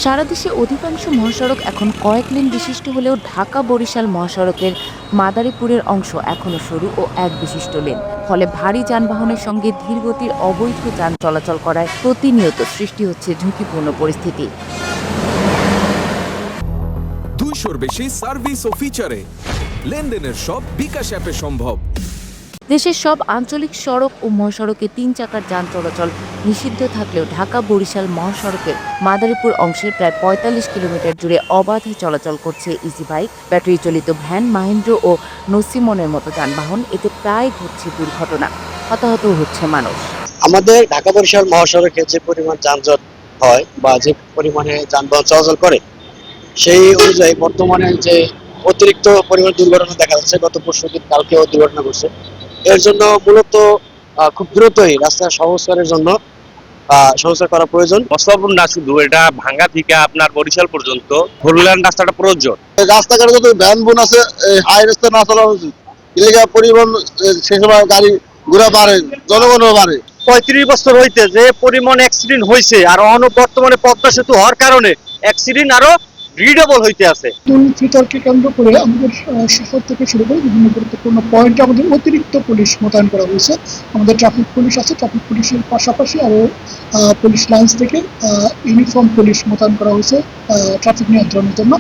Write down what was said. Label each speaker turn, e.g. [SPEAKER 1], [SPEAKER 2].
[SPEAKER 1] সারা দেশে অধিকাংশ মহাসড়ক এখন কয়েক লেন বিশিষ্ট হলেও ঢাকা বরিশাল মহাসড়কের মাদারীপুরের অংশ এখনো সরু ও এক বিশিষ্ট লেন। ফলে ভারী যানবাহনের সঙ্গে ধীরগতির অবৈধ যান চলাচল করায় প্রতিনিয়ত সৃষ্টি হচ্ছে ঝুঁকিপূর্ণ পরিস্থিতি।
[SPEAKER 2] 200-র বেশি সার্ভিস ও ফিচারে লেনদেনের সব বিকাশ অ্যাপে সম্ভব।
[SPEAKER 1] দেশের সব আঞ্চলিক সড়ক ও মহাসড়কে 3 চাকার যান চলাচল নিষিদ্ধ থাকলেও ঢাকা বরিশাল মহাসড়কের মাদারীপুর অংশের প্রায় ৪৫ কিলোমিটার জুড়ে অবাধে চলাচল করছে ইজি বাইক, ব্যাটারি চালিত ভ্যান, মাহেন্দ্র ও নসিমনের মতো যানবাহন। এতে প্রায় ঘটছে দুর্ঘটনা, হতাহত হচ্ছে মানুষ।
[SPEAKER 3] আমাদের ঢাকা বরিশাল মহাসড়কে যে পরিমাণ যানজট হয় বা যে পরিমাণে যানবাহন চলাচল করে, সেই অনুযায়ী বর্তমানে যে অতিরিক্ত পরিমাণ দুর্ঘটনা দেখা যাচ্ছে, গত পরশুদিন কালকেও দুর্ঘটনা ঘটছে। এর জন্য মূলত খুব দ্রুতই রাস্তা সংস্কারের জন্য সংস্কার করা প্রয়োজন।
[SPEAKER 4] অসম্পূর্ণ না, শুধু এটা ভাঙ্গা থেকে আপনার বরিশাল পর্যন্ত ফোরলেন রাস্তাটা প্রয়োজন।
[SPEAKER 3] রাস্তাঘাটে যত ভ্যান বোন আছে হাই রাস্তা না চলা উচিত। এলাকা পরিবহন সে সময় গাড়ি ঘোড়া বাড়ে, জনগণও বাড়ে।
[SPEAKER 4] 35 বছর হইতে যে পরিমাণ অ্যাক্সিডেন্ট হয়েছে আর বর্তমানে পদ্মা সেতু হওয়ার কারণে অ্যাক্সিডেন্ট আরো রিডেবল হইতে আছে।
[SPEAKER 5] বিতর্ককে কেন্দ্র করে আমাদের শহর থেকে শুরু করে বিভিন্ন গুরুত্বপূর্ণ পয়েন্টে আমাদের অতিরিক্ত পুলিশ মোতায়েন করা হয়েছে। আমাদের ট্রাফিক পুলিশ আছে, ট্রাফিক পুলিশের পাশাপাশি আরও পুলিশ লাইন্স থেকে ইউনিফর্ম পুলিশ মোতায়েন করা হয়েছে ট্রাফিক নিয়ন্ত্রণের জন্য।